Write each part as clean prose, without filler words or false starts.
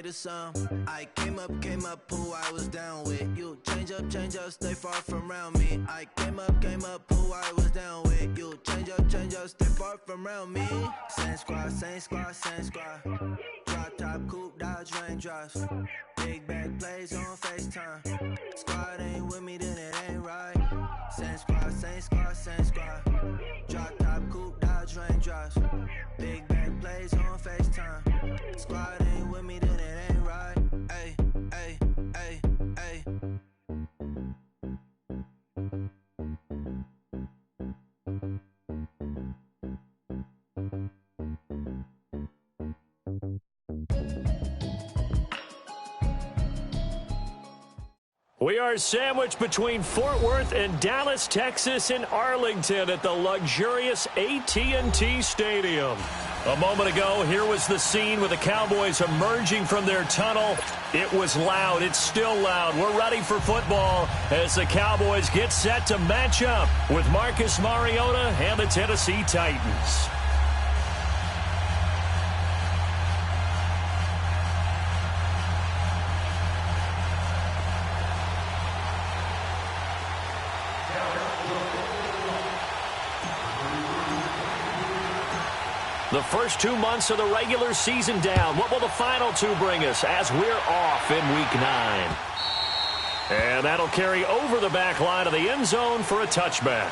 to some. I came up, who I was down with. You change up, stay far from around me. I came up, who I was down with. You change up, stay far from around me. Same squad. Drop top, coupe, Dodge Raindrops. Big bag plays on FaceTime. Squad ain't with me, then it ain't right. Same squad. Drop top, coupe, Dodge Raindrops. Big bag plays on FaceTime. Squad ain't with me, then it ain't right. Ay. We are sandwiched between Fort Worth and Dallas, Texas, and Arlington at the luxurious AT&T Stadium. A moment ago, here was the scene with the Cowboys emerging from their tunnel. It was loud. It's still loud. We're ready for football as the Cowboys get set to match up with Marcus Mariota and the Tennessee Titans. The first 2 months of the regular season down. What will the final two bring us as we're off in Week 9? And that'll carry over the back line of the end zone for a touchback.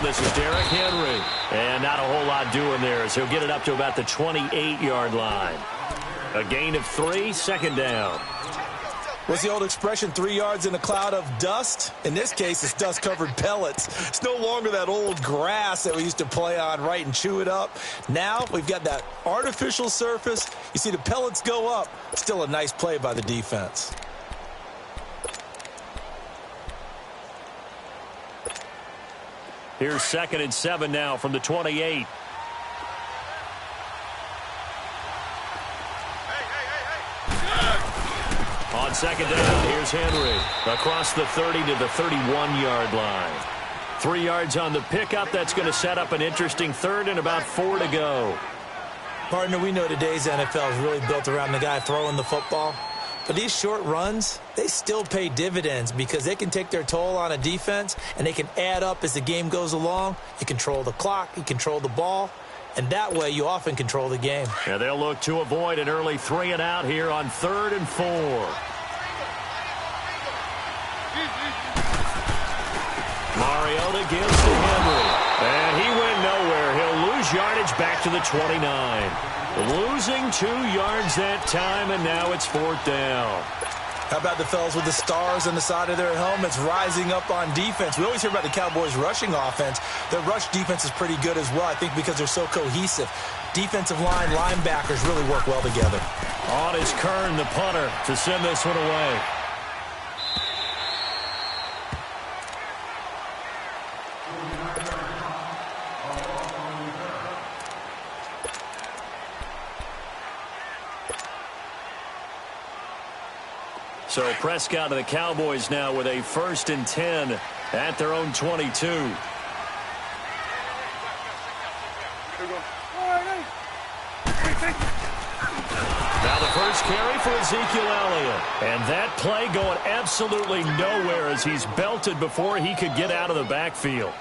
This is Derrick Henry. And not a whole lot doing there as he'll get it up to about the 28-yard line. A gain of 3, second down. What's the old expression, 3 yards in a cloud of dust? In this case, it's dust-covered pellets. It's no longer that old grass that we used to play on, right, and chew it up. Now we've got that artificial surface. You see the pellets go up. Still a nice play by the defense. Here's 2nd and 7 now from the 28. On second down, here's Henry. Across the 30 to the 31-yard line. 3 yards on the pickup. That's going to set up an interesting third and about 4 to go. Partner, we know today's NFL is really built around the guy throwing the football. But these short runs, they still pay dividends because they can take their toll on a defense and they can add up as the game goes along. You control the clock, you control the ball, and that way you often control the game. Yeah, they'll look to avoid an early 3 and out here on 3rd and 4. Mariota gives to Henry, and he went nowhere. He'll lose yardage back to the 29. Losing 2 yards that time, and now it's 4th down. How about the fellas with the stars on the side of their helmets rising up on defense? We always hear about the Cowboys' rushing offense. Their rush defense is pretty good as well, I think, because they're so cohesive. Defensive line, linebackers really work well together. On is Kern, the punter, to send this one away. So Prescott and the Cowboys now with a 1st and 10 at their own 22. Now the first carry for Ezekiel Elliott. And that play going absolutely nowhere as he's belted before he could get out of the backfield.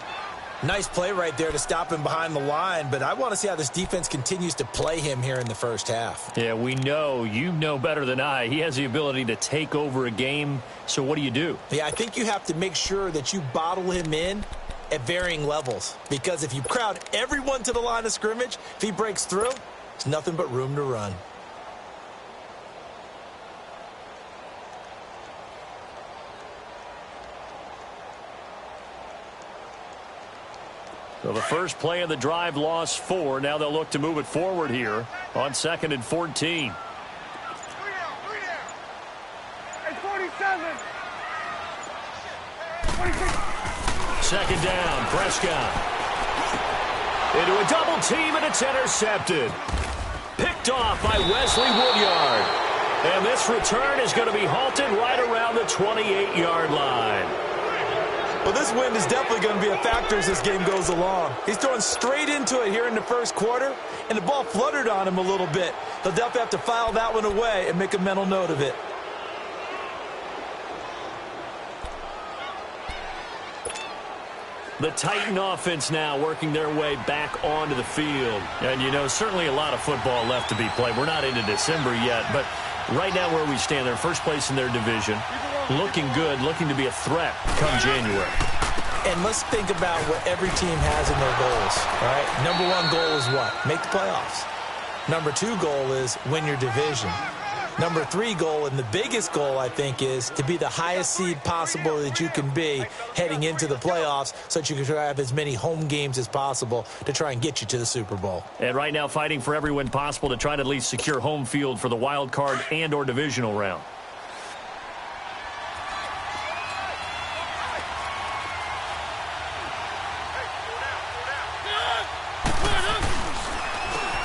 Nice play right there to stop him behind the line, but I want to see how this defense continues to play him here in the first half. Yeah, we know. You know better than I. He has the ability to take over a game, so what do? Yeah, I think you have to make sure that you bottle him in at varying levels, because if you crowd everyone to the line of scrimmage, if he breaks through, There's nothing but room to run. So the first play of the drive lost 4. Now they'll look to move it forward here on 2nd and 14. Second down, Prescott. Into a double team, and it's intercepted. Picked off by Wesley Woodyard. And this return is going to be halted right around the 28-yard line. Well, this wind is definitely going to be a factor as this game goes along. He's throwing straight into it here in the first quarter, and the ball fluttered on him a little bit. He'll definitely have to file that one away and make a mental note of it. The Titan offense now working their way back onto the field. And, you know, certainly a lot of football left to be played. We're not into December yet, but right now where we stand, they're first place in their division. Looking good, looking to be a threat come January. And let's think about what every team has in their goals, all right? Number 1 goal is what? Make the playoffs. Number 2 goal is win your division. Number 3 goal, and the biggest goal, I think, is to be the highest seed possible that you can be heading into the playoffs so that you can try to have as many home games as possible to try and get you to the Super Bowl. And right now fighting for every win possible to try to at least secure home field for the wild card and or divisional round.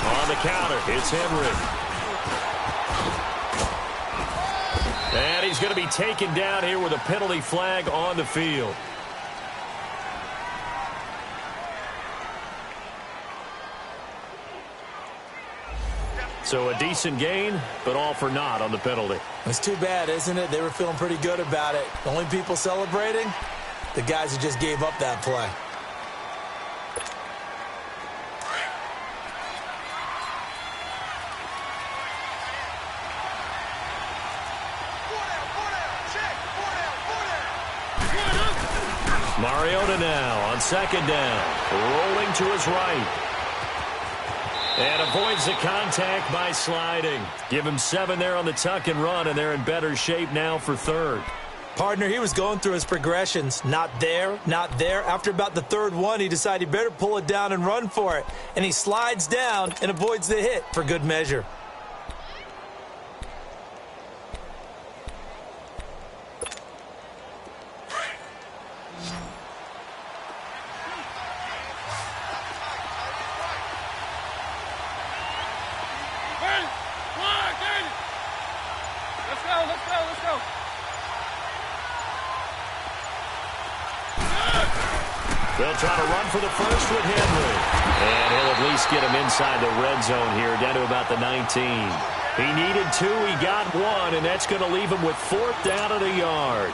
On the counter, it's Henry. And he's going to be taken down here with a penalty flag on the field. So a decent gain, but all for naught on the penalty. It's too bad, isn't it? They were feeling pretty good about it. The only people celebrating, the guys who just gave up that play. Mariota now on 2nd down, rolling to his right. And avoids the contact by sliding. Give him 7 there on the tuck and run, and they're in better shape now for 3rd. Partner, he was going through his progressions. Not there, not there. After about the 3rd one, he decided he better pull it down and run for it. And he slides down and avoids the hit for good measure. They'll try to run for the first with Henry. And he'll at least get him inside the red zone here, down to about the 19. He needed 2, he got 1, and that's going to leave him with 4th down at a yard.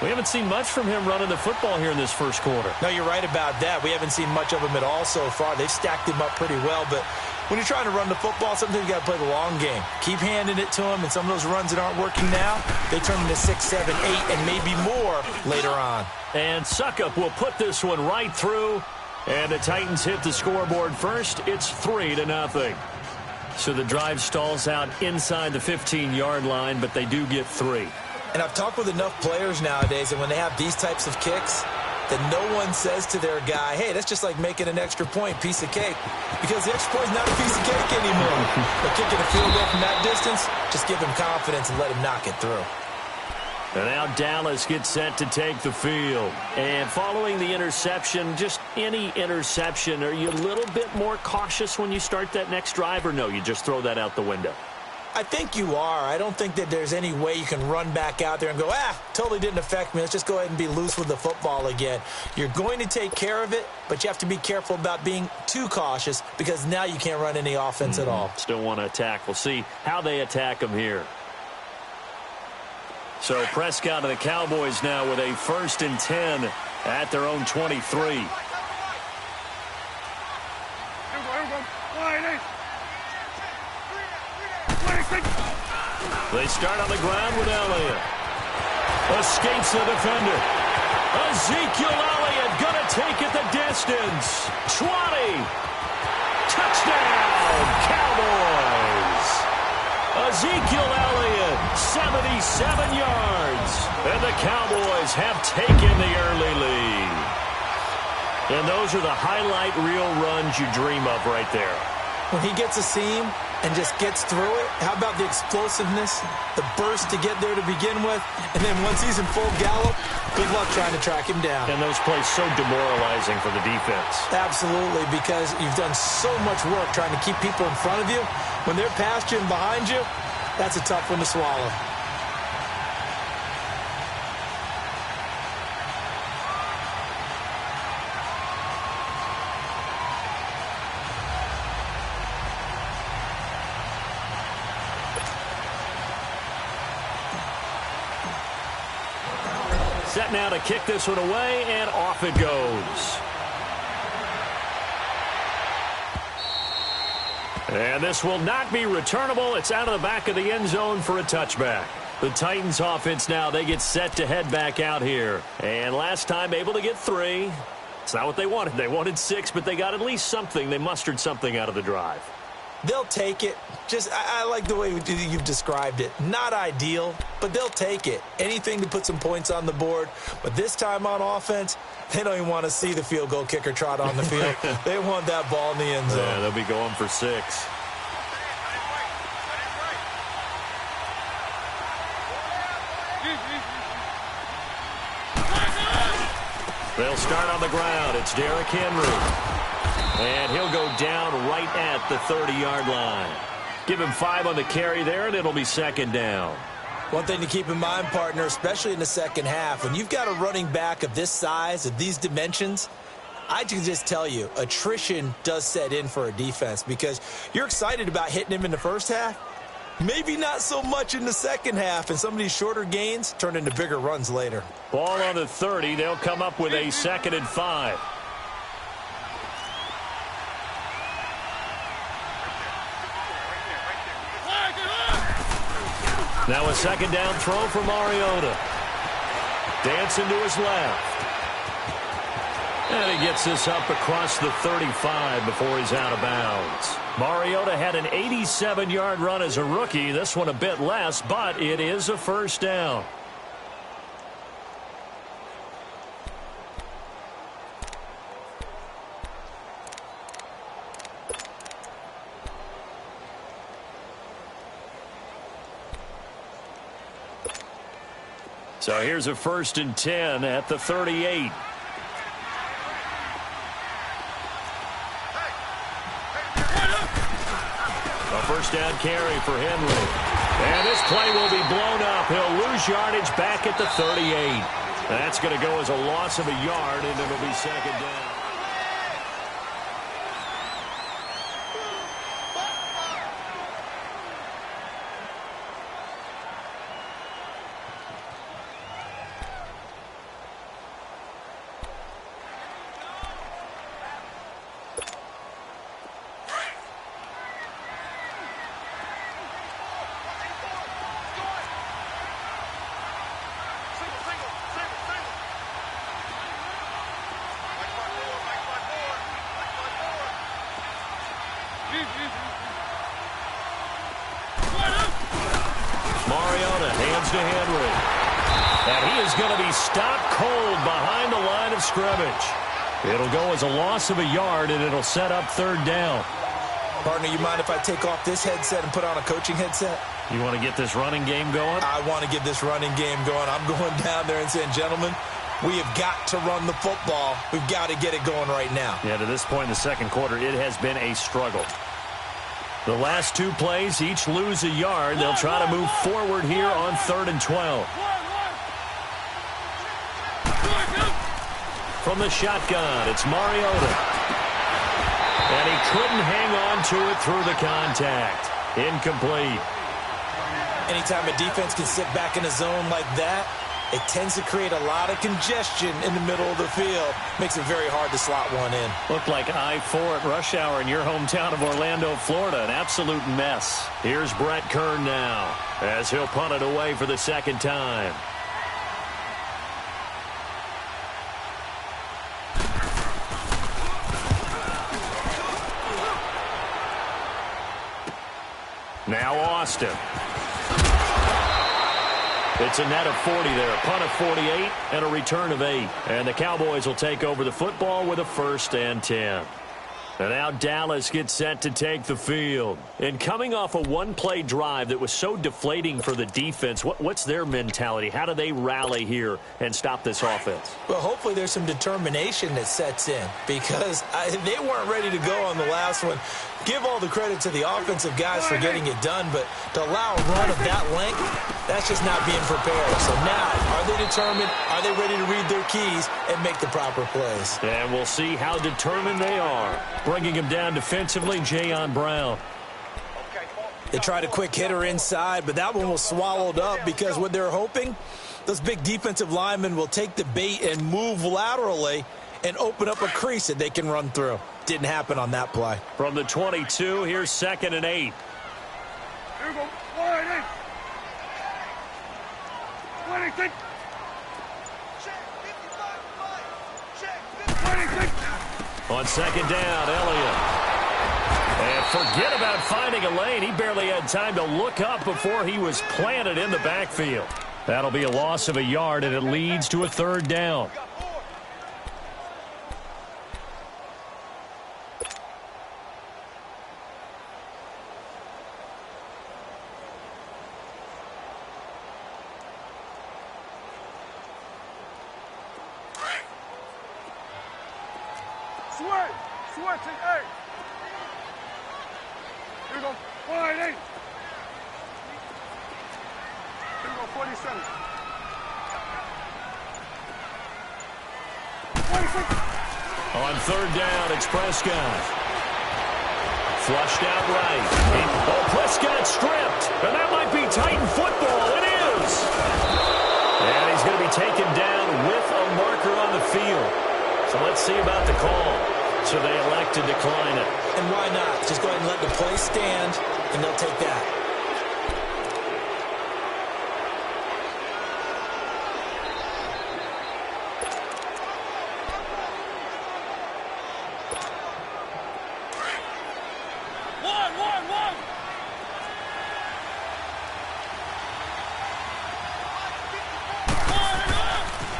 We haven't seen much from him running the football here in this first quarter. No, you're right about that. We haven't seen much of him at all so far. They've stacked him up pretty well, but when you're trying to run the football, sometimes you got to play the long game. Keep handing it to him, and some of those runs that aren't working now, they turn into 6, 7, 8, and maybe more later on. And Suckup will put this one right through, and the Titans hit the scoreboard first. It's 3-0. So the drive stalls out inside the 15-yard line, but they do get 3. And I've talked with enough players nowadays, and when they have these types of kicks, that no one says to their guy, hey, that's just like making an extra point, piece of cake. Because the extra point is not a piece of cake anymore. But kicking a field goal from that distance, just give him confidence and let him knock it through. And now Dallas gets set to take the field. And following the interception, just any interception, are you a little bit more cautious when you start that next drive, or no, you just throw that out the window? I think you are. I don't think that there's any way you can run back out there and go, totally didn't affect me. Let's just go ahead and be loose with the football again. You're going to take care of it, but you have to be careful about being too cautious because now you can't run any offense at all. Still want to attack. We'll see how they attack him here. So Prescott and the Cowboys now with a 1st and 10 at their own 23. They start on the ground with Elliott. Escapes the defender. Ezekiel Elliott going to take it the distance. 20. Touchdown, Cowboys! Ezekiel Elliott, 77 yards. And the Cowboys have taken the early lead. And those are the highlight reel runs you dream of right there. When he gets a seam and just gets through it, how about the explosiveness, the burst to get there to begin with, and then once he's in full gallop, good luck trying to track him down. And those plays so demoralizing for the defense. Absolutely, because you've done so much work trying to keep people in front of you. When they're past you and behind you, that's a tough one to swallow. Set now to kick this one away, and off it goes. And this will not be returnable. It's out of the back of the end zone for a touchback. The Titans offense now, they get set to head back out here. And last time able to get 3. It's not what they wanted. They wanted 6, but they got at least something. They mustered something out of the drive. They'll take it. I like the way you've described it. Not ideal, but they'll take it. Anything to put some points on the board. But this time on offense, they don't even want to see the field goal kicker trot on the field. They want that ball in the end zone. Yeah, they'll be going for 6. They'll start on the ground. It's Derrick Henry. And he'll go down right at the 30-yard line. Give him 5 on the carry there, and it'll be second down. One thing to keep in mind, partner, especially in the second half, when you've got a running back of this size, of these dimensions, I can just tell you, attrition does set in for a defense because you're excited about hitting him in the first half. Maybe not so much in the second half, and some of these shorter gains turn into bigger runs later. Ball on the 30. They'll come up with a 2nd and 5. Now a second down throw for Mariota. Dancing to his left. And he gets this up across the 35 before he's out of bounds. Mariota had an 87-yard run as a rookie. This one a bit less, but it is a first down. So here's a 1st and 10 at the 38. A first down carry for Henry. And this play will be blown up. He'll lose yardage back at the 38. That's going to go as a loss of a yard, and it'll be second down. Mariota hands to Henry. And he is going to be stopped cold behind the line of scrimmage. It'll go as a loss of a yard, and it'll set up 3rd down. Partner, you mind if I take off this headset and put on a coaching headset? You want to get this running game going? I want to get this running game going. I'm going down there and saying, gentlemen, we have got to run the football. We've got to get it going right now. Yeah, to this point in the second quarter, it has been a struggle. The last 2 plays, each lose a yard. They'll try to move forward here on 3rd and 12. From the shotgun, it's Mariota. And he couldn't hang on to it through the contact. Incomplete. Anytime a defense can sit back in a zone like that, it tends to create a lot of congestion in the middle of the field. Makes it very hard to slot one in. Looked like I-4 at rush hour in your hometown of Orlando, Florida. An absolute mess. Here's Brett Kern now as he'll punt it away for the 2nd time. Now Austin. It's a net of 40 there, a punt of 48, and a return of 8. And the Cowboys will take over the football with a 1st and 10. And now Dallas gets set to take the field. And coming off a one-play drive that was so deflating for the defense, what's their mentality? How do they rally here and stop this offense? Well, hopefully there's some determination that sets in because they weren't ready to go on the last one. Give all the credit to the offensive guys for getting it done, but to allow a run of that length, that's just not being prepared. So now, are they determined? Are they ready to read their keys and make the proper plays? And we'll see how determined they are. Bringing him down defensively, Jayon Brown. They tried a quick hitter inside, but that one was swallowed up because what they're hoping, those big defensive linemen will take the bait and move laterally and open up a crease that they can run through. Didn't happen on that play. From the 22, here's 2nd and 8. Here we go. 1-8. 1-8. On 2nd down, Elliott. And forget about finding a lane. He barely had time to look up before he was planted in the backfield. That'll be a loss of a yard, and it leads to a 3rd down. Switching 8. Here we go. 1-8. Here we go. 47. 26. On 3rd down, it's Prescott. Flushed out right. Oh, Prescott stripped. And that might be Titan football. It is. And he's going to be taken down with a marker on the field. So let's see about the call. So they elect to decline it. And why not? Just go ahead and let the play stand, and they'll take that.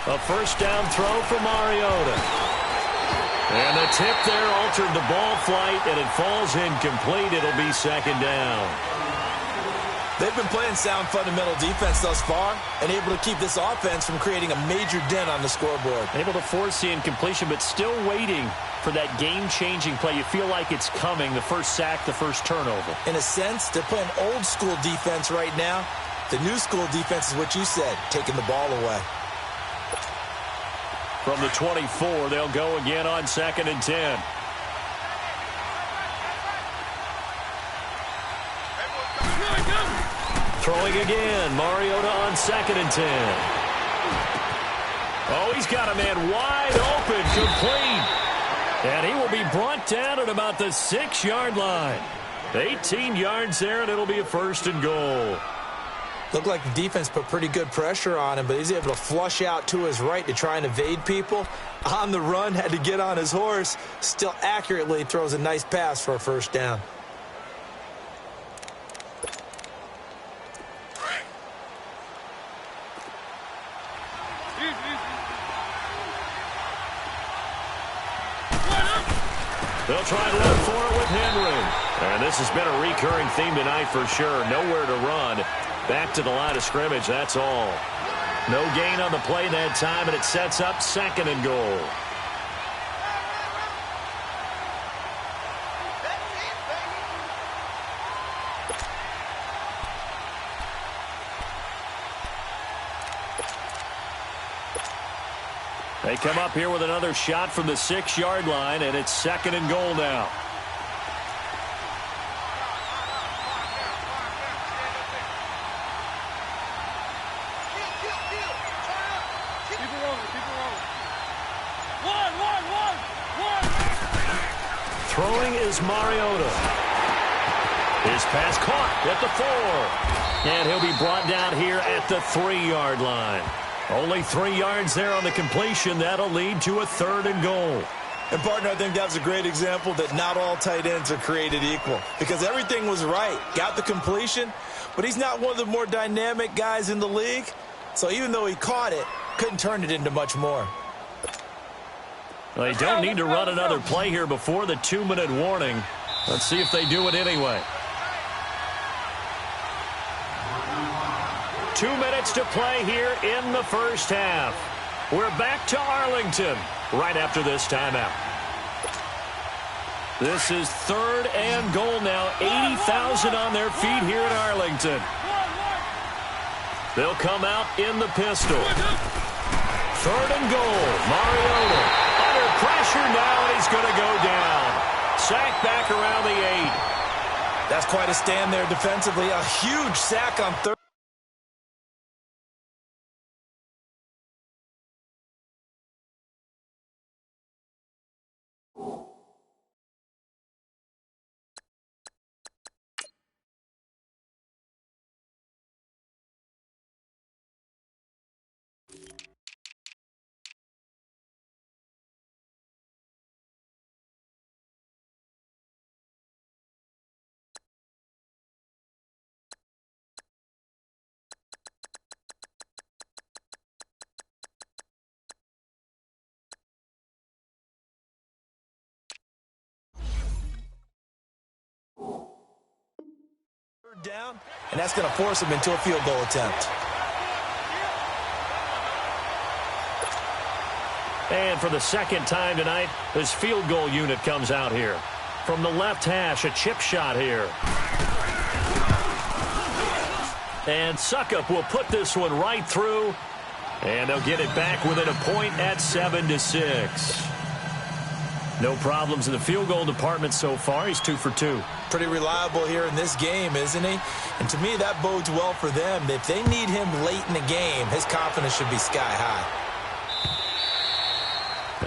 A 1st down throw for Mariota. And the tip there altered the ball flight, and it falls incomplete. It'll be 2nd down. They've been playing sound fundamental defense thus far and able to keep this offense from creating a major dent on the scoreboard. Able to force the incompletion, but still waiting for that game-changing play. You feel like it's coming, the first sack, the first turnover. In a sense, they're playing old-school defense right now. The new-school defense is what you said, taking the ball away. From the 24, they'll go again on 2nd and 10. Throwing again, Mariota on 2nd and 10. Oh, he's got a man wide open, complete. And he will be brought down at about the 6-yard line. 18 yards there, and it'll be a 1st and goal. Looked like the defense put pretty good pressure on him, but he's able to flush out to his right to try and evade people. On the run, had to get on his horse. Still accurately throws a nice pass for a 1st down. They'll try to run for it with Henry. And this has been a recurring theme tonight for sure. Nowhere to run. Back to the line of scrimmage, that's all. No gain on the play that time, and it sets up 2nd and goal. They come up here with another shot from the 6-yard line, and it's 2nd and goal now. Throwing is Mariota. His pass caught at the 4. And he'll be brought down here at the 3-yard line. Only 3 yards there on the completion. That'll lead to a 3rd and goal. And, partner, I think that's a great example that not all tight ends are created equal, because everything was right. Got the completion, but he's not one of the more dynamic guys in the league. So even though he caught it, couldn't turn it into much more. Well, they don't need to run another play here before the 2-minute warning. Let's see if they do it anyway. 2 minutes to play here in the first half. We're back to Arlington right after this timeout. This is 3rd and goal now. 80,000 on their feet here in Arlington. They'll come out in the pistol. 3rd and goal. Mariota under pressure now, and he's going to go down. Sack back around the 8. That's quite a stand there defensively. A huge sack on 3rd. Down, and that's going to force him into a field goal attempt. And for the second time tonight, this field goal unit comes out here. From the left hash, a chip shot here. And Suckup will put this one right through, and they'll get it back within a point at 7-6. No problems in the field goal department so far. He's 2 for 2. Pretty reliable here in this game, isn't he? And to me, that bodes well for them. If they need him late in the game, his confidence should be sky high.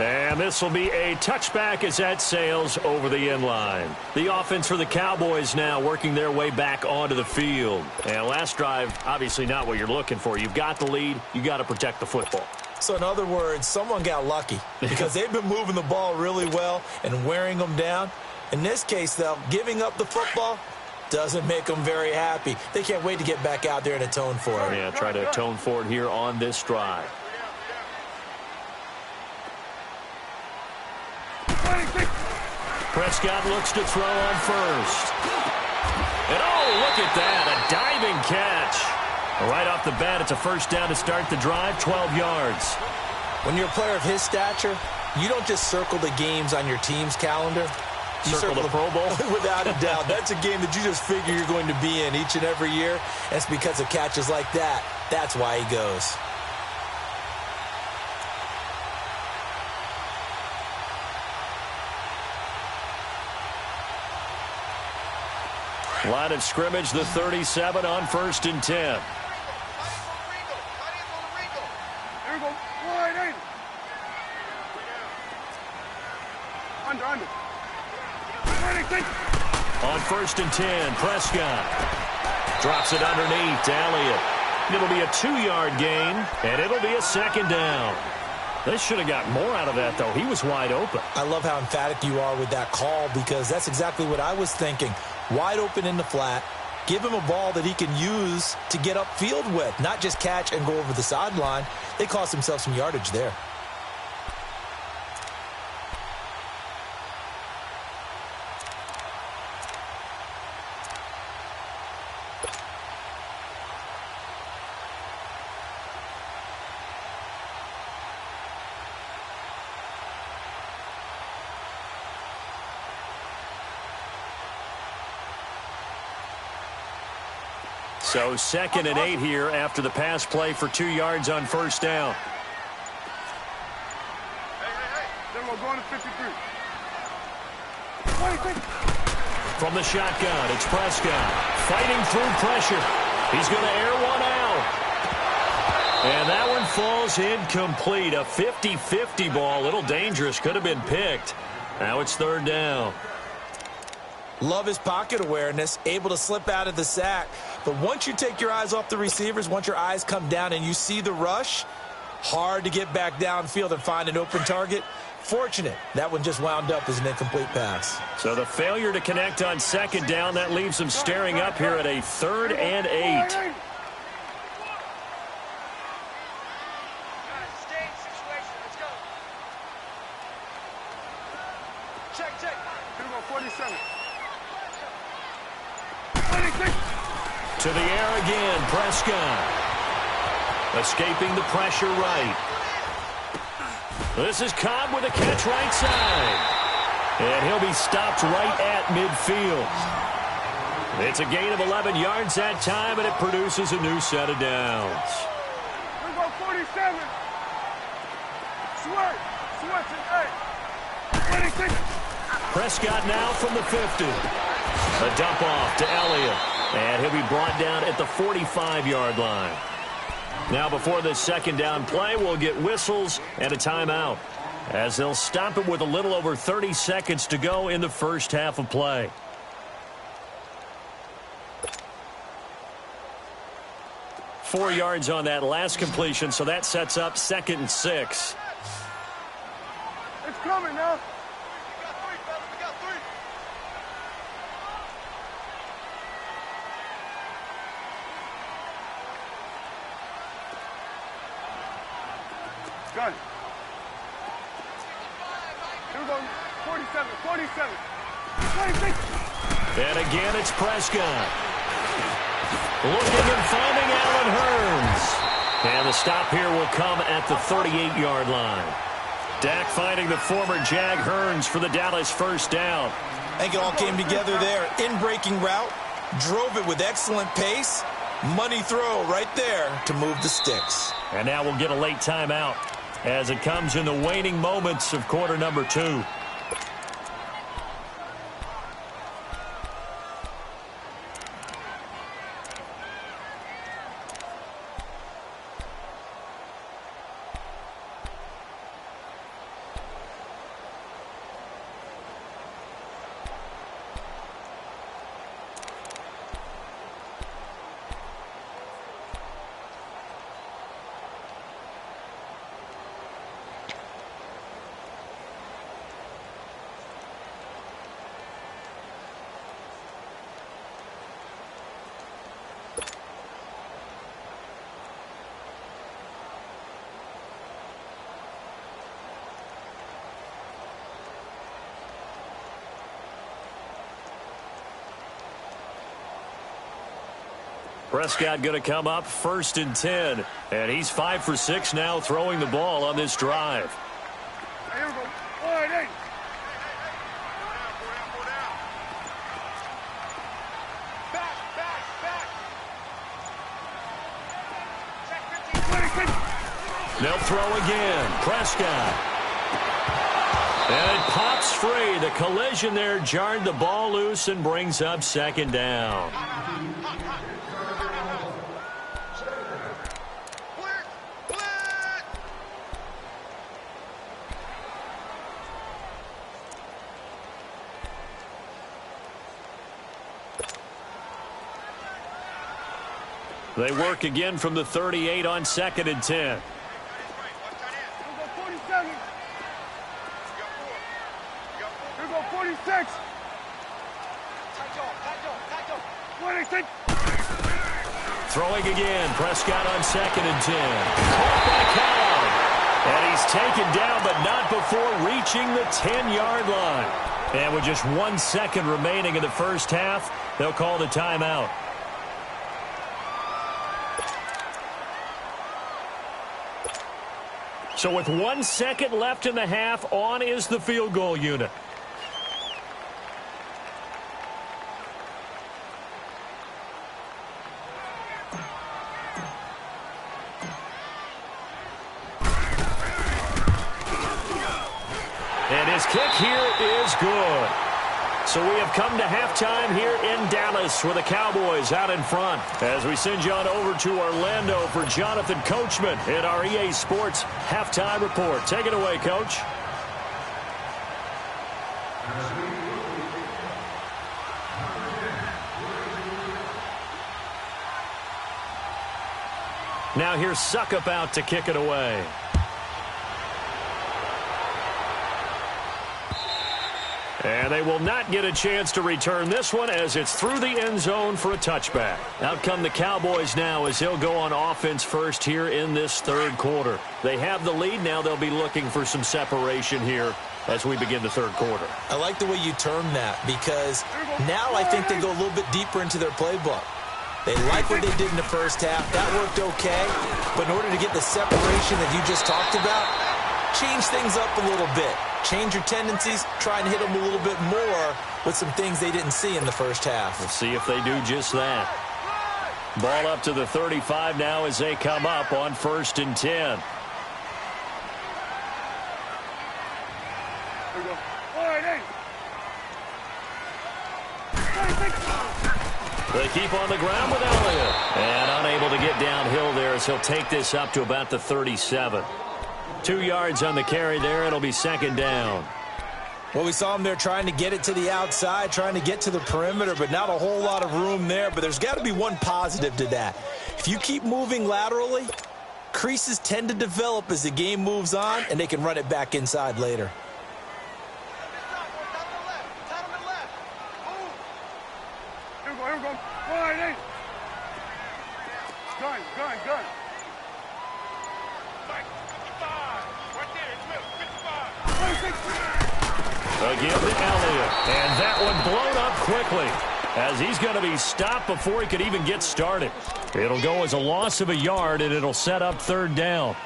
And this will be a touchback as that sails over the end line. The offense for the Cowboys now working their way back onto the field. And last drive, obviously not what you're looking for. You've got the lead. You got to protect the football. So in other words, someone got lucky because they've been moving the ball really well and wearing them down. In this case, though, giving up the football doesn't make them very happy. They can't wait to get back out there and atone for it. Yeah, try to atone for it here on this drive. Prescott looks to throw on first. And oh, look at that, a diving catch. Right off the bat, it's a first down to start the drive, 12 yards. When you're a player of his stature, you don't just circle the games on your team's calendar. You circle the Pro Bowl? Without a doubt. That's a game that you just figure you're going to be in each and every year. And it's because of catches like that. That's why he goes. Line of scrimmage, the 37 on 1st and 10. Here we go. Wide 80. Under. On 1st and 10, Prescott drops it underneath to Elliott. It'll be a 2-yard gain, and it'll be a second down. They should have got more out of that, though. He was wide open. I love how emphatic you are with that call because that's exactly what I was thinking. Wide open in the flat. Give him a ball that he can use to get upfield with, not just catch and go over the sideline. They cost themselves some yardage there. So 2nd and 8 here after the pass play for 2 yards on first down. Then we're going to 53. From the shotgun, it's Prescott fighting through pressure. He's going to air one out. And that one falls incomplete. A 50-50 ball, a little dangerous, could have been picked. Now it's 3rd down. Love his pocket awareness, able to slip out of the sack. But once you take your eyes off the receivers, once your eyes come down and you see the rush, Hard to get back downfield and find an open target. Fortunate, that one just wound up as an incomplete pass. So the failure to connect on second down, that leaves them staring up here at a 3rd and 8. To the air again, Prescott. Escaping the pressure right. This is Cobb with a catch right side. And he'll be stopped right at midfield. It's a gain of 11 yards that time, and it produces a new set of downs. We go 47. Switch and 8. 26. Prescott now from the 50. A dump off to Elliott. And he'll be brought down at the 45-yard line. Now before this second down play, we'll get whistles and a timeout, as they'll stop it with a little over 30 seconds to go in the first half of play. Four yards on that last completion, so that sets up 2nd and 6. It's coming now. Got it. Here we go. 47, 26. And again, it's Prescott. Looking and finding Allen Hurns. And the stop here will come at the 38-yard line. Dak finding the former Jag Hurns for the Dallas first down. I think it all came together there. In-breaking route. Drove it with excellent pace. Money throw right there to move the sticks. And now we'll get a late timeout as it comes in the waning moments of quarter number 2. Prescott going to come up 1st and 10. And he's 5 for 6 now throwing the ball on this drive. Here we go. 4-8. Back. They'll throw again. Prescott. And it pops free. The collision there jarred the ball loose and brings up 2nd down. They work again from the 38 on 2nd and 10. 46. 26. Throwing again. Prescott on 2nd and 10. Caught by Cobb. And he's taken down, but not before reaching the 10-yard line. And with just 1 second remaining in the first half, they'll call the timeout. So with 1 second left in the half, on is the field goal unit. And his kick here is good. So we have come to halftime here in Dallas with the Cowboys out in front. As we send you on over to Orlando for Jonathan Coachman in our EA Sports Halftime Report. Take it away, Coach. Now here's Suckup out to kick it away. And they will not get a chance to return this one as it's through the end zone for a touchback. Out come the Cowboys now as they'll go on offense first here in this third quarter. They have the lead. Now they'll be looking for some separation here as we begin the third quarter. I like the way you term that because now I think they go a little bit deeper into their playbook. They like what they did in the first half. That worked okay. But in order to get the separation that you just talked about, change things up a little bit. Change your tendencies, try and hit them a little bit more with some things they didn't see in the first half. We'll see if they do just that. Ball up to the 35 now as they come up on 1st and 10. Here we go. All right, hey. They keep on the ground with Elliott. And unable to get downhill there as he'll take this up to about the 37. 2 yards on the carry there. It'll be 2nd down. Well, we saw him there trying to get it to the outside, trying to get to the perimeter, but not a whole lot of room there. But there's got to be one positive to that. If you keep moving laterally, creases tend to develop as the game moves on, and they can run it back inside later. Here we go. All right, hey. Gun. Again to Elliott. And that one blown up quickly as he's going to be stopped before he could even get started. It'll go as a loss of a yard, and it'll set up 3rd down.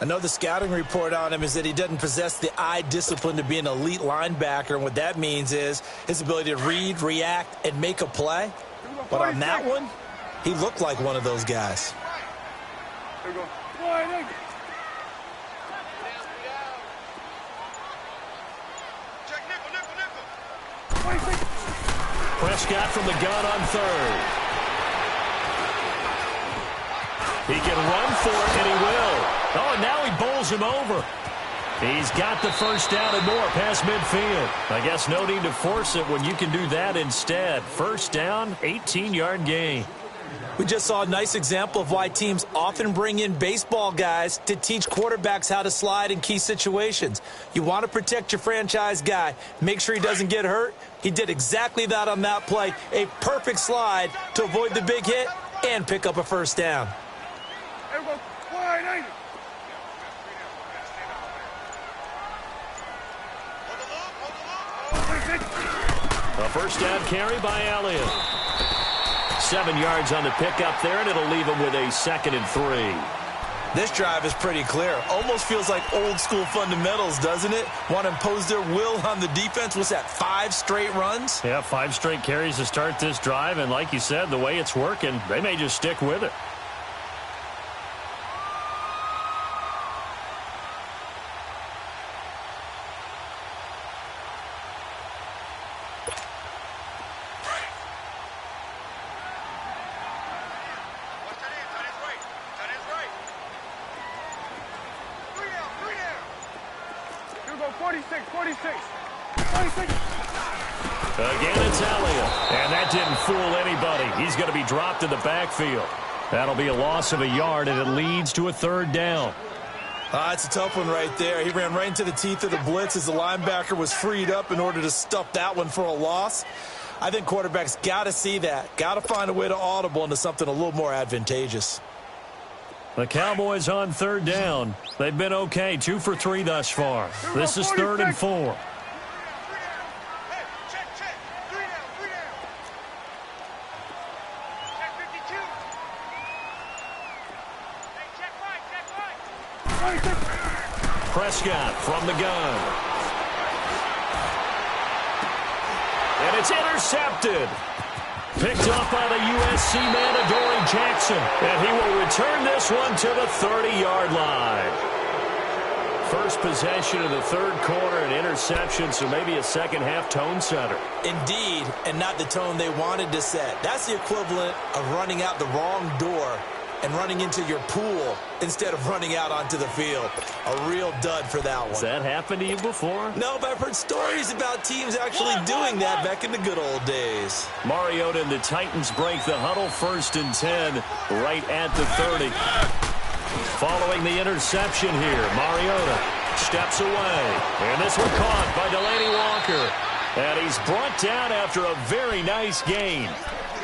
I know the scouting report on him is that he doesn't possess the eye discipline to be an elite linebacker, and what that means is his ability to read, react, and make a play. But on that one, he looked like one of those guys. Here we go. All right, hey. Prescott from the gun on 3rd. He can run for it, and he will. Oh, and now he bowls him over. He's got the 1st down and more past midfield. I guess no need to force it when you can do that instead. 1st down, 18-yard gain. We just saw a nice example of why teams often bring in baseball guys to teach quarterbacks how to slide in key situations. You want to protect your franchise guy. Make sure he doesn't get hurt. He did exactly that on that play. A perfect slide to avoid the big hit and pick up a 1st down. Here we go. All right, hey. A 1st down carry by Elliott. 7 yards on the pickup there, and it'll leave him with a 2nd and 3. This drive is pretty clear. Almost feels like old school fundamentals, doesn't it? Want to impose their will on the defense. What's that, 5 straight runs? Yeah, 5 straight carries to start this drive, and like you said, the way it's working, they may just stick with it. Again, it's Elliott. And that didn't fool anybody. He's going to be dropped in the backfield. That'll be a loss of a yard, and it leads to a 3rd down. It's a tough one right there. He ran right into the teeth of the blitz as the linebacker was freed up in order to stuff that one for a loss. I think quarterbacks got to see that. Got to find a way to audible into something a little more advantageous. The Cowboys on 3rd down. They've been okay, 2 for 3 thus far. This is 3rd and 4. Prescott from the gun. And it's intercepted. Picked up by the USC man, Adoree Jackson. And he will return this one to the 30-yard line. First possession of the 3rd quarter, an interception, so maybe a second-half tone setter. Indeed, and not the tone they wanted to set. That's the equivalent of running out the wrong door and running into your pool instead of running out onto the field. A real dud for that one. Has that happened to you before? No, but I've heard stories about teams actually doing that back in the good old days. Mariota and the Titans break the huddle, 1st and 10, right at the 30. Following the interception here, Mariota steps away. And this one caught by Delaney Walker. And he's brought down after a very nice gain.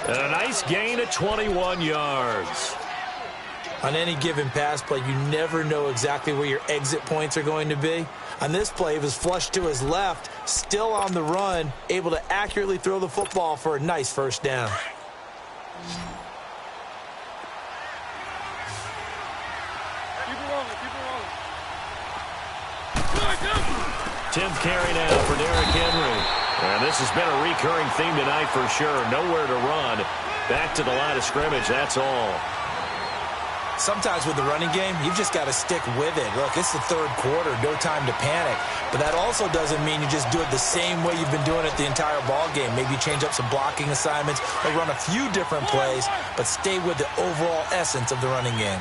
And a nice gain at 21 yards. On any given pass play, you never know exactly where your exit points are going to be. On this play, he was flushed to his left, still on the run, able to accurately throw the football for a nice 1st down. Keep it rolling. 10th carry now for Derrick Henry. And this has been a recurring theme tonight for sure. Nowhere to run. Back to the line of scrimmage, that's all. Sometimes with the running game, you've just got to stick with it. Look, it's the 3rd quarter, no time to panic. But that also doesn't mean you just do it the same way you've been doing it the entire ball game. Maybe change up some blocking assignments or run a few different plays, but stay with the overall essence of the running game.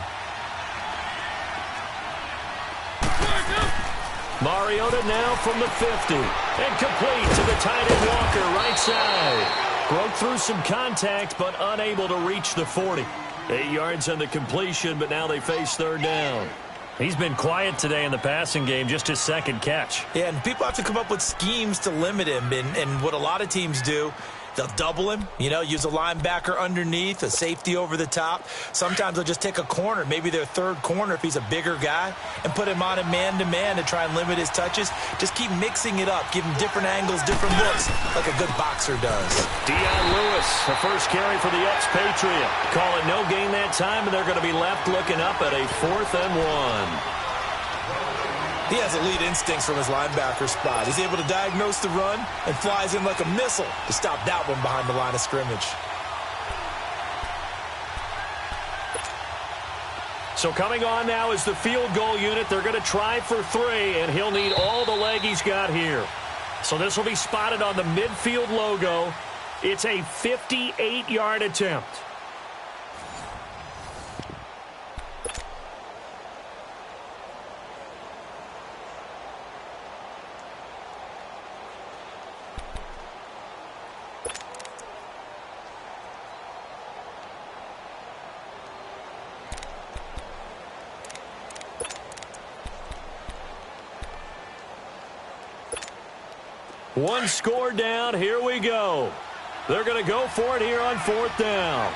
Mariota now from the 50. And complete to the tight end Walker, right side. Broke through some contact, but unable to reach the 40. 8 yards on the completion, but now they face 3rd down. He's been quiet today in the passing game, just his 2nd catch. Yeah, and people have to come up with schemes to limit him. And what a lot of teams do, they'll double him, use a linebacker underneath, a safety over the top. Sometimes they'll just take a corner, maybe their 3rd corner if he's a bigger guy, and put him on a man-to-man to try and limit his touches. Just keep mixing it up, give him different angles, different looks, like a good boxer does. Deion Lewis, the 1st carry for the ex-Patriot. Call it no gain that time, and they're going to be left looking up at a 4th and 1. He has elite instincts from his linebacker spot. He's able to diagnose the run and flies in like a missile to stop that one behind the line of scrimmage. So coming on now is the field goal unit. They're going to try for 3, and he'll need all the leg he's got here. So this will be spotted on the midfield logo. It's a 58-yard attempt. One score down. Here we go. They're going to go for it here on 4th down.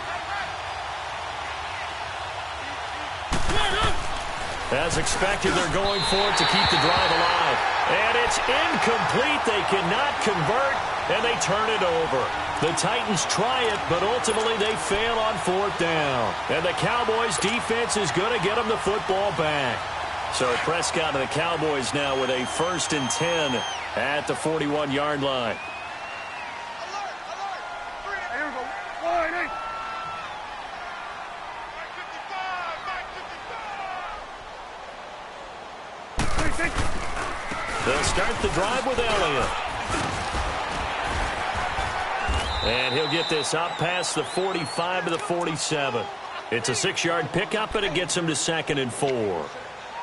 As expected, they're going for it to keep the drive alive. And it's incomplete. They cannot convert, and they turn it over. The Titans try it, but ultimately they fail on 4th down. And the Cowboys' defense is going to get them the football back. So Prescott and the Cowboys now with a 1st and 10 at the 41-yard line. Here we go. Wide 8. They'll start the drive with Elliott. And he'll get this up past the 45 to the 47. It's a 6-yard pickup, and it gets him to 2nd and 4.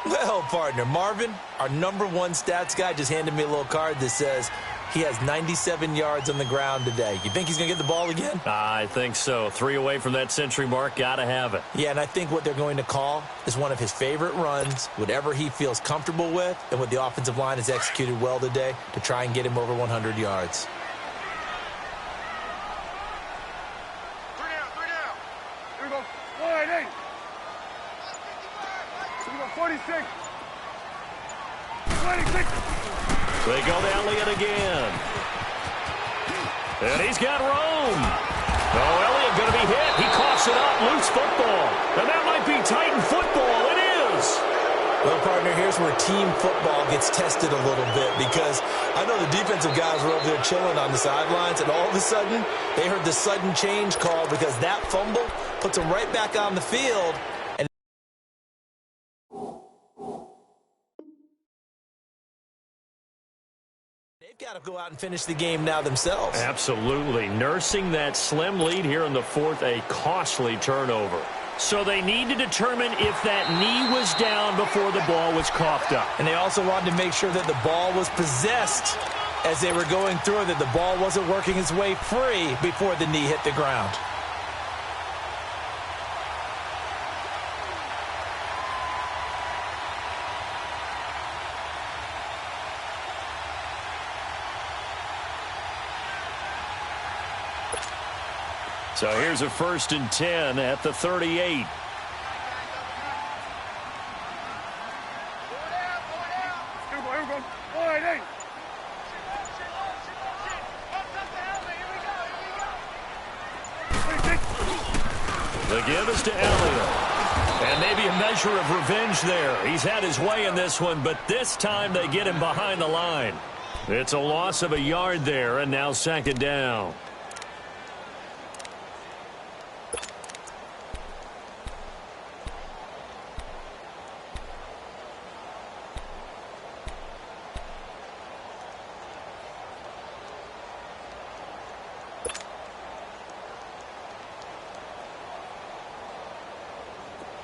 Well, partner, Marvin, our #1 stats guy, just handed me a little card that says he has 97 yards on the ground today. You think he's going to get the ball again? I think so. 3 away from that century mark. Got to have it. Yeah, and I think what they're going to call is one of his favorite runs, whatever he feels comfortable with, and what the offensive line has executed well today to try and get him over 100 yards. 3 down. Here we go. Wide 8. Here we go. 46. 26. They go to Elliott again. And he's got room. Oh, Elliott going to be hit. He coughs it up. Loose football. And that might be Titan football. It is. Well, partner, here's where team football gets tested a little bit, because I know the defensive guys were over there chilling on the sidelines, and all of a sudden, they heard the sudden change call because that fumble puts them right back on the field. And they've got to go out and finish the game now themselves. Absolutely. Nursing that slim lead here in the 4th, a costly turnover. So they need to determine if that knee was down before the ball was coughed up. And they also wanted to make sure that the ball was possessed as they were going through it, that the ball wasn't working its way free before the knee hit the ground. So here's a 1st and 10 at the 38. The give is to Elliott. And maybe a measure of revenge there. He's had his way in this one, but this time they get him behind the line. It's a loss of a yard there, and now 2nd down.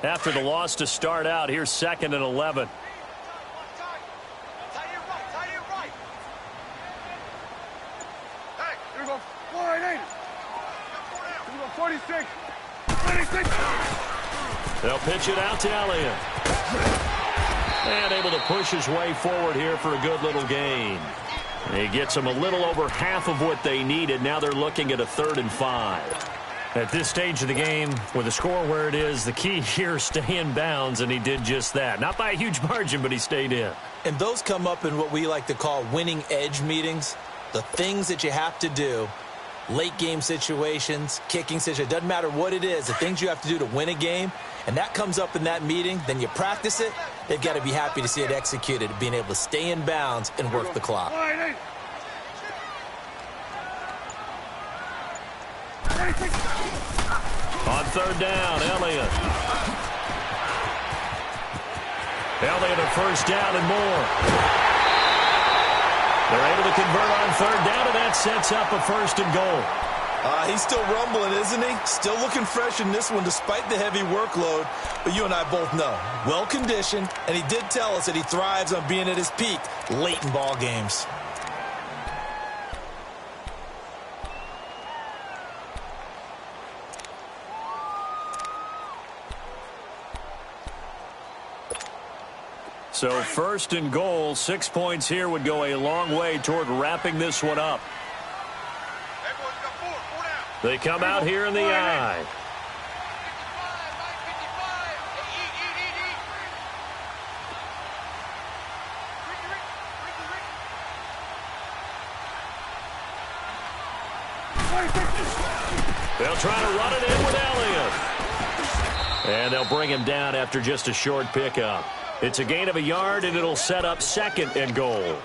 After the loss to start out, here's 2nd and 11. Hey, here we go. 480. Here we go. 46. 26. They'll pitch it out to Elliott. And able to push his way forward here for a good little gain. He gets them a little over half of what they needed. Now they're looking at a 3rd and 5. At this stage of the game, with the score where it is, the key here is stay in bounds, and he did just that. Not by a huge margin, but he stayed in. And those come up in what we like to call winning edge meetings. The things that you have to do, late game situations, kicking situations, doesn't matter what it is, the things you have to do to win a game, and that comes up in that meeting, then you practice it, they've got to be happy to see it executed, being able to stay in bounds and work the clock. On 3rd down, Elliott. Elliott a 1st down and more. They're able to convert on 3rd down, and that sets up a 1st and goal. He's still rumbling, isn't he? Still looking fresh in this one despite the heavy workload. But you and I both know, well-conditioned, and he did tell us that he thrives on being at his peak late in ball games. So 1st and goal, 6 points here would go a long way toward wrapping this one up. They come out here in the I. They'll try to run it in with Elliott. And they'll bring him down after just a short pickup. It's a gain of a yard, and it'll set up 2nd and goal.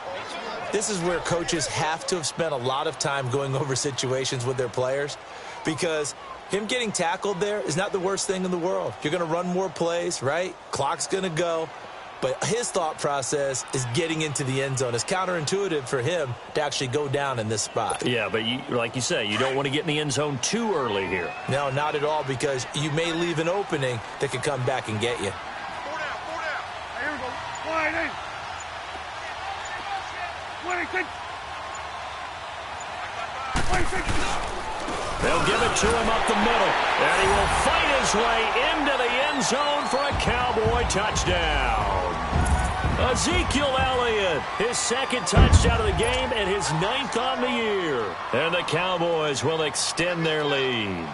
This is where coaches have to have spent a lot of time going over situations with their players, because him getting tackled there is not the worst thing in the world. You're going to run more plays, right? Clock's going to go. But his thought process is getting into the end zone. It's counterintuitive for him to actually go down in this spot. Yeah, but like you say, you don't want to get in the end zone too early here. No, not at all, because you may leave an opening that could come back and get you. They'll give it to him up the middle, and he will fight his way into the end zone for a Cowboy touchdown. Ezekiel Elliott, his 2nd touchdown of the game and his 9th on the year. And the Cowboys will extend their lead.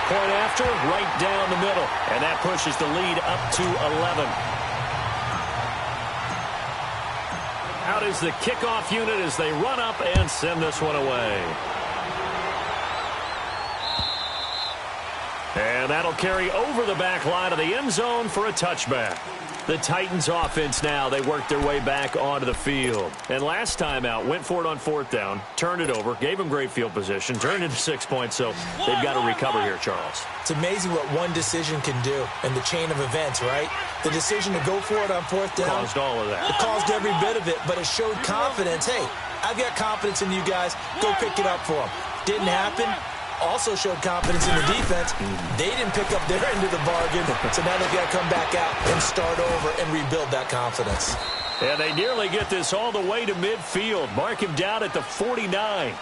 Point after, right down the middle. And that pushes the lead up to 11. Out is the kickoff unit as they run up and send this one away. And that'll carry over the back line of the end zone for a touchback. The Titans offense now, they worked their way back onto the field. And last time out, went for it on 4th down, turned it over, gave them great field position, turned into 6 points, so they've got to recover here, Charles. It's amazing what one decision can do in the chain of events, right? The decision to go for it on 4th down. Caused all of that. It caused every bit of it, but it showed confidence. Hey, I've got confidence in you guys. Go pick it up for them. Didn't happen. Also showed confidence in the defense. They didn't pick up their end of the bargain, so now they've got to come back out and start over and rebuild that confidence. And they nearly get this all the way to midfield. Mark him down at the 49.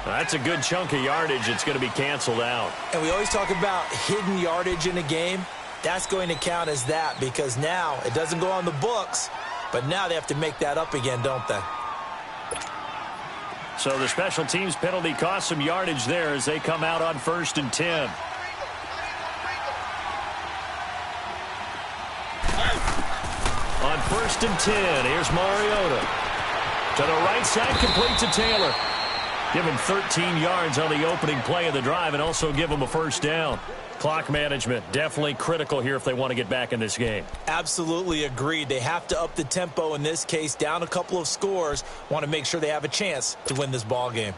That's a good chunk of yardage. It's going to be canceled out. And we always talk about hidden yardage in a game. That's going to count as that because now it doesn't go on the books, but now they have to make that up again, don't they? So the special teams penalty cost some yardage there as they come out on 1st and 10. On 1st and 10, here's Mariota. To the right side, complete to Taylor. Give him 13 yards on the opening play of the drive and also give him a 1st down. Clock management, definitely critical here if they want to get back in this game. Absolutely agreed. They have to up the tempo in this case, down a couple of scores. Want to make sure they have a chance to win this ball game.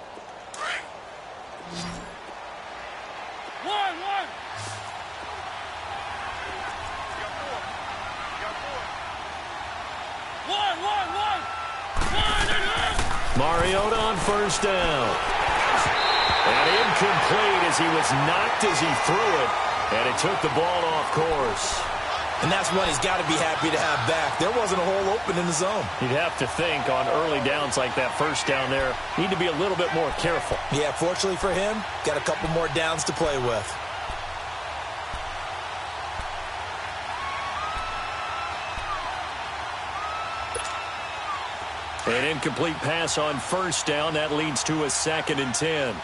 Mariota on 1st down. And incomplete as he was knocked as he threw it. And it took the ball off course. And that's one he's got to be happy to have back. There wasn't a hole open in the zone. You'd have to think on early downs like that 1st down there, need to be a little bit more careful. Yeah, fortunately for him, got a couple more downs to play with. An incomplete pass on 1st down. That leads to a 2nd and 10.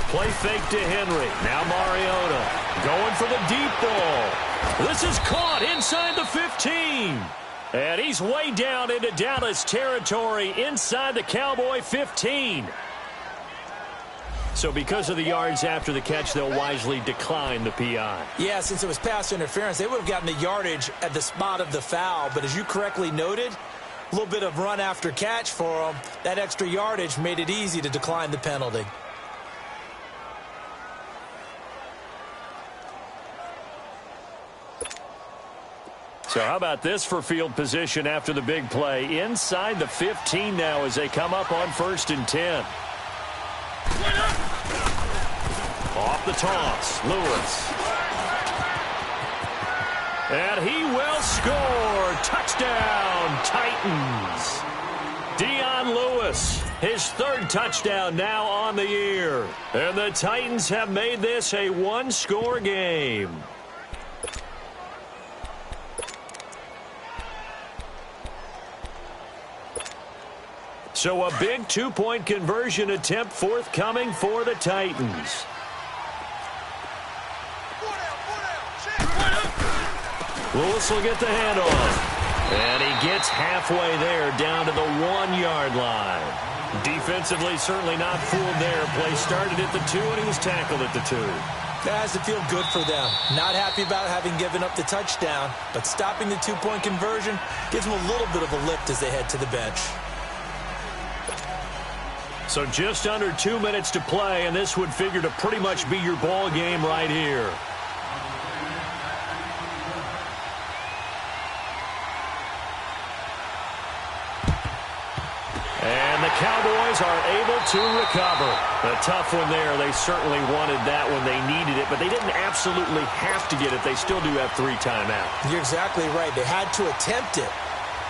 Play fake to Henry. Now Mariota going for the deep ball. This is caught inside the 15. And he's way down into Dallas territory inside the Cowboy 15. So because of the yards after the catch, they'll wisely decline the PI. Yeah, since it was pass interference, they would have gotten the yardage at the spot of the foul. But as you correctly noted, a little bit of run after catch for them. That extra yardage made it easy to decline the penalty. So how about this for field position after the big play? Inside the 15 now as they come up on 1st and 10. Off the toss, Lewis. And he will score. Touchdown, Titans. Dion Lewis, his 3rd touchdown now on the year. And the Titans have made this a 1-score game. So a big 2-point conversion attempt forthcoming for the Titans. Lewis will get the handoff. And he gets halfway there down to the 1-yard line. Defensively, certainly not fooled there. Play started at the 2 and he was tackled at the 2. That has to feel good for them. Not happy about having given up the touchdown, but stopping the 2-point conversion gives them a little bit of a lift as they head to the bench. So just under 2 minutes to play, and this would figure to pretty much be your ball game right here. And the Cowboys are able to recover. A tough one there. They certainly wanted that when they needed it, but they didn't absolutely have to get it. They still do have 3 timeouts. You're exactly right. They had to attempt it.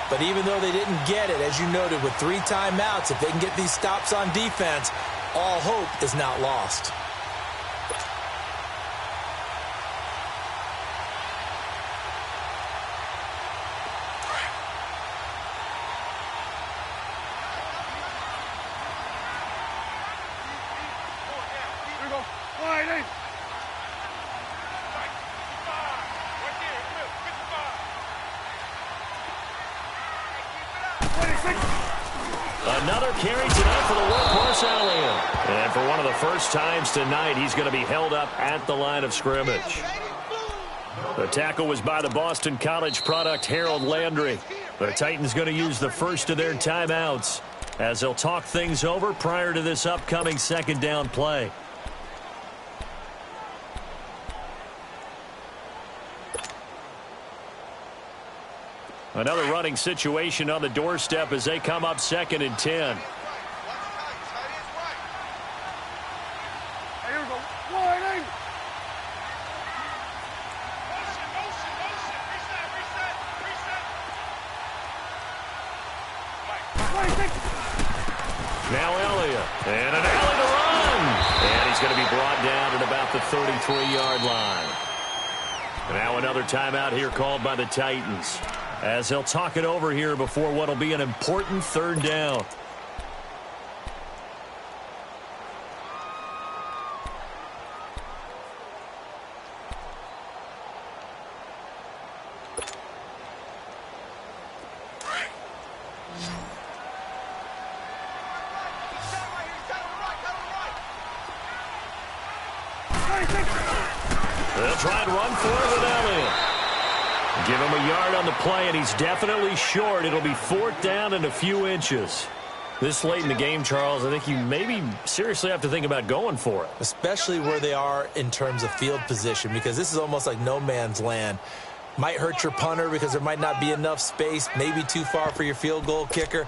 But even though they didn't get it, as you noted, with 3 timeouts, if they can get these stops on defense, all hope is not lost. Another carry tonight for the workhorse Elliott. And for one of the first times tonight, he's going to be held up at the line of scrimmage. The tackle was by the Boston College product, Harold Landry. The Titans going to use the first of their timeouts as they'll talk things over prior to this upcoming second down play. Another running situation on the doorstep as they come up 2nd and 10. Now Elliott, and an alley to run. And he's going to be brought down at about the 33-yard line. Now another timeout here called by the Titans, as they'll talk it over here before what will be an important third down. They'll try and run for it with Elliott. Give him a yard on the play, and he's definitely short. It'll be 4th down and a few inches. This late in the game, Charles, I think you maybe seriously have to think about going for it. Especially where they are in terms of field position, because this is almost like no man's land. Might hurt your punter because there might not be enough space, maybe too far for your field goal kicker.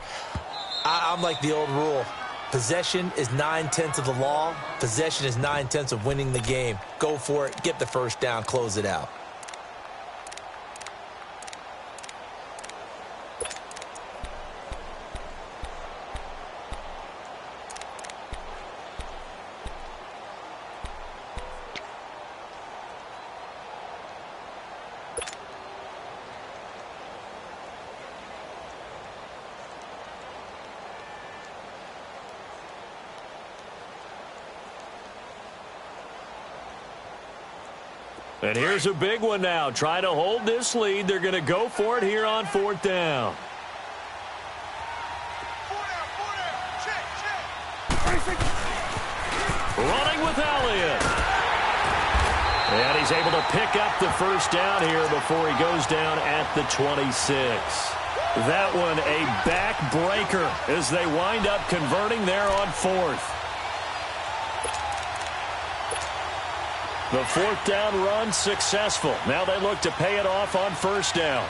I'm like the old rule. Possession is 9/10 of the law. Possession is 9/10 of winning the game. Go for it. Get the first down. Close it out. And here's a big one now. Trying to hold this lead. They're going to go for it here on 4th down. Running with Elliott. And he's able to pick up the first down here before he goes down at the 26. That one a backbreaker as they wind up converting there on 4th. The 4th down run successful. Now they look to pay it off on 1st down.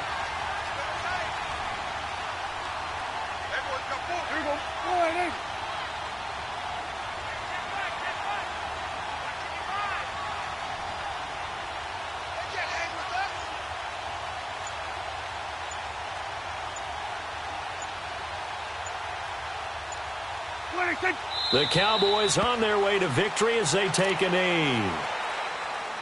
The Cowboys on their way to victory as they take a knee.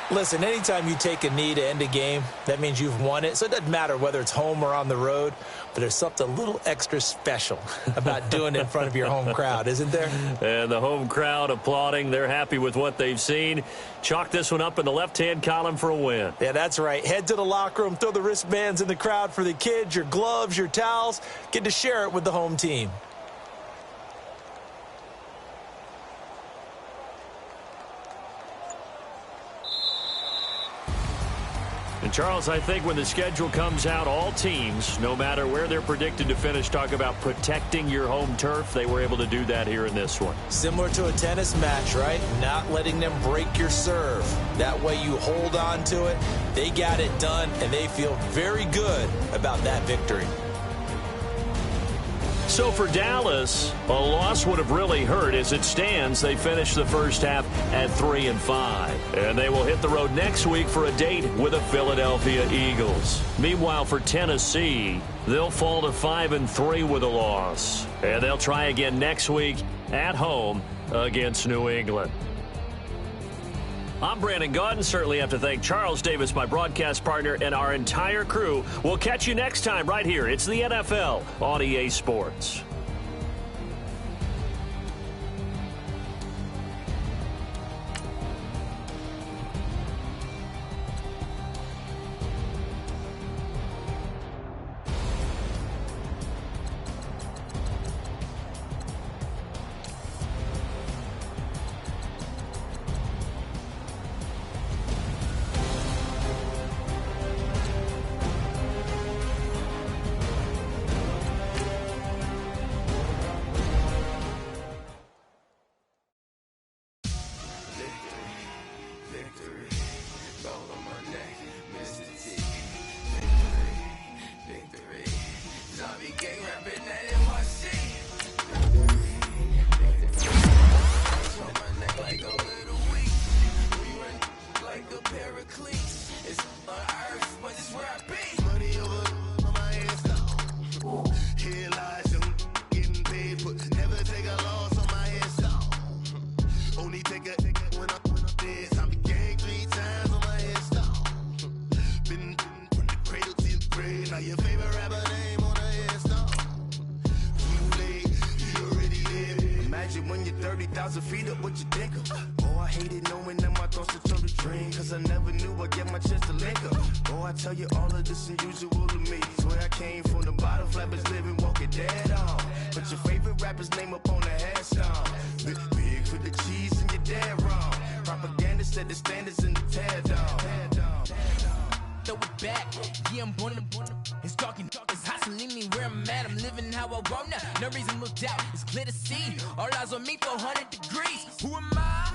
Listen, anytime you take a knee to end a game, that means you've won it. So it doesn't matter whether it's home or on the road, but there's something a little extra special about doing it in front of your home crowd, isn't there? And the home crowd applauding. They're happy with what they've seen. Chalk this one up in the left-hand column for a win. Yeah, that's right. Head to the locker room, throw the wristbands in the crowd for the kids, your gloves, your towels. Get to share it with the home team. And Charles, I think when the schedule comes out, all teams, no matter where they're predicted to finish, talk about protecting your home turf. They were able to do that here in this one. Similar to a tennis match, right? Not letting them break your serve. That way you hold on to it. They got it done, and they feel very good about that victory. So for Dallas, a loss would have really hurt. As it stands, they finished the first half at 3-5. And they will hit the road next week for a date with the Philadelphia Eagles. Meanwhile, for Tennessee, they'll fall to 5-3 with a loss. And they'll try again next week at home against New England. I'm Brandon Gaudin. Certainly have to thank Charles Davis, my broadcast partner, and our entire crew. We'll catch you next time right here. It's the NFL on EA Sports. you when you're 30,000 feet up, what you think of? Oh, I hated knowing that my thoughts were told to dream, cause I never knew I'd get my chance to link up. Oh, I tell you all of this unusual to me. Swear I came from the bottom, flappers living, walking dead on. Put your favorite rapper's name up on the headstone. Big for the cheese and you're dead wrong. Propaganda set the standards in the tear down. Throw it back, yeah, I'm born to. It's dark, it's hot, so leave me where I'm at. I'm living how I want now. No reason to doubt, it's clear to see. All eyes on me, 400 degrees. Who am I?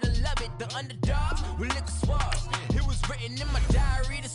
To love it, the underdogs with liquor swabs. It was written in my diary to